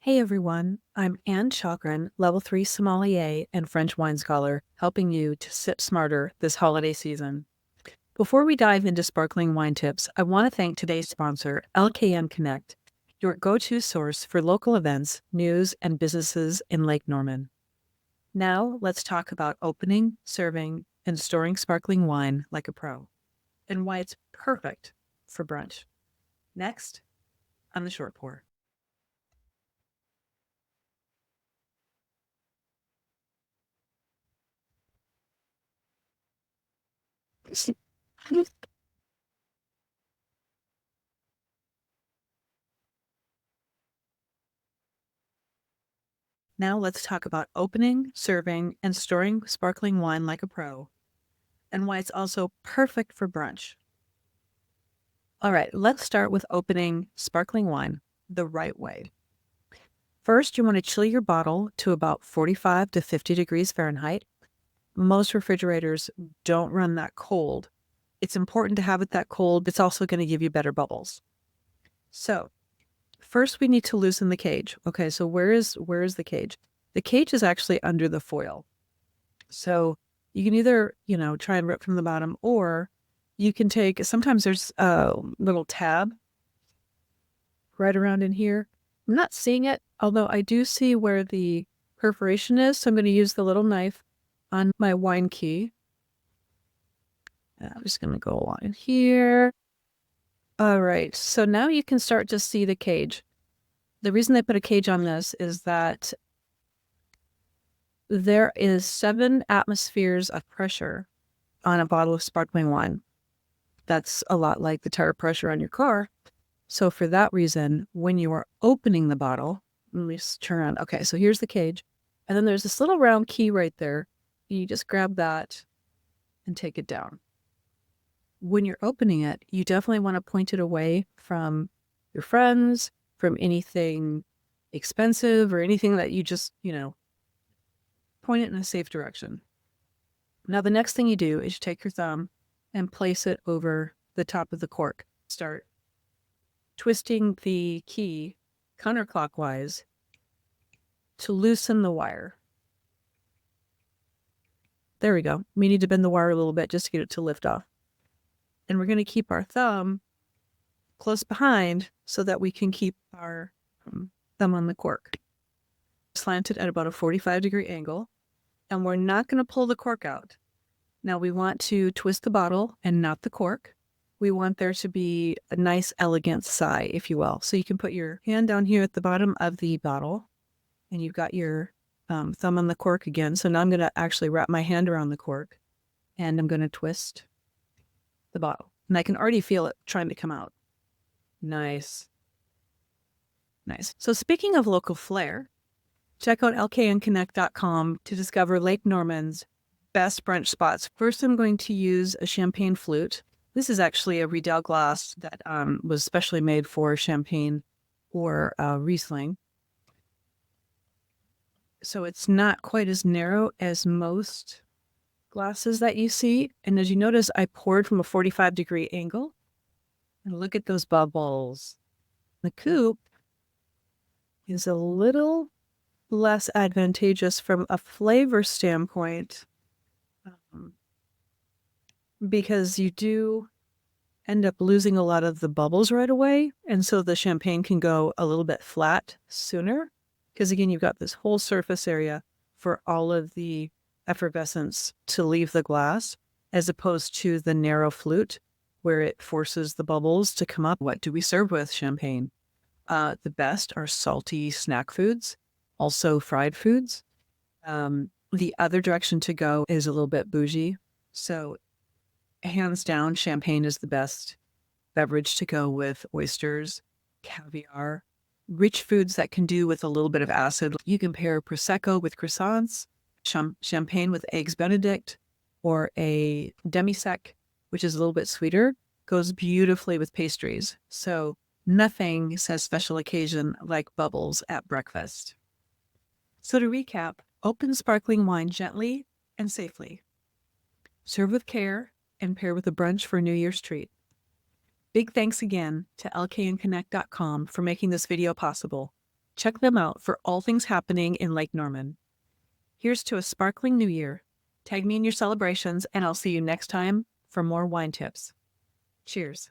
Hey everyone, I'm Anne Chakran, Level 3 Sommelier and French wine scholar, helping you to sip smarter this holiday season. Before we dive into sparkling wine tips, I want to thank today's sponsor, LKN Connect, your go-to source for local events, news, and businesses in Lake Norman. Now, let's talk about opening, serving, and storing sparkling wine like a pro, and why it's perfect for brunch. Next, on the short pour. Now let's talk about opening, serving, and storing sparkling wine like a pro, and why it's also perfect for brunch. All right, let's start with opening sparkling wine the right way. First, you want to chill your bottle to about 45 to 50 degrees Fahrenheit. Most refrigerators don't run that cold. It's important to have it that cold, but it's also going to give you better bubbles. So, first we need to loosen the cage. Okay, so where is the cage? The cage is actually under the foil. So you can either, try and rip from the bottom, or you can take, sometimes there's a little tab right around in here. I'm not seeing it, although I do see where the perforation is. So I'm going to use the little knife on my wine key. I'm just going to go along here. All right. So now you can start to see the cage. The reason they put a cage on this is that there is 7 atmospheres of pressure on a bottle of sparkling wine. That's a lot like the tire pressure on your car. So for that reason, when you are opening the bottle, let me just turn around. Okay, so here's the cage. And then there's this little round key right there. You just grab that and take it down. When you're opening it, you definitely want to point it away from your friends, from anything expensive or anything that you just, point it in a safe direction. Now, the next thing you do is you take your thumb and place it over the top of the cork. Start twisting the key counterclockwise to loosen the wire. There we go. We need to bend the wire a little bit just to get it to lift off. And we're going to keep our thumb close behind so that we can keep our thumb on the cork. Slanted at about a 45-degree angle. And we're not going to pull the cork out. Now we want to twist the bottle and not the cork. We want there to be a nice, elegant sigh, if you will. So you can put your hand down here at the bottom of the bottle, and you've got your thumb on the cork again. So now I'm going to actually wrap my hand around the cork, and I'm going to twist the bottle. And I can already feel it trying to come out. Nice. Nice. So speaking of local flair, check out lknconnect.com to discover Lake Norman's best brunch spots. First, I'm going to use a champagne flute. This is actually a Riedel glass that was specially made for champagne or Riesling. So it's not quite as narrow as most glasses that you see. And as you notice, I poured from a 45-degree angle. And look at those bubbles. The coupe is a little less advantageous from a flavor standpoint because you do end up losing a lot of the bubbles right away. And so the champagne can go a little bit flat sooner because, again, you've got this whole surface area for all of the effervescence to leave the glass, as opposed to the narrow flute where it forces the bubbles to come up. What do we serve with champagne? The best are salty snack foods, also fried foods. The other direction to go is a little bit bougie. So hands down, champagne is the best beverage to go with oysters, caviar, rich foods that can do with a little bit of acid. You can pair Prosecco with croissants, champagne with eggs benedict, or a demi-sec, which is a little bit sweeter, goes beautifully with pastries. So nothing says special occasion like bubbles at breakfast. So to recap, open sparkling wine gently and safely. Serve with care and pair with a brunch for a New Year's treat. Big thanks again to lknconnect.com for making this video possible. Check them out for all things happening in Lake Norman. Here's to a sparkling new year. Tag me in your celebrations, and I'll see you next time for more wine tips. Cheers.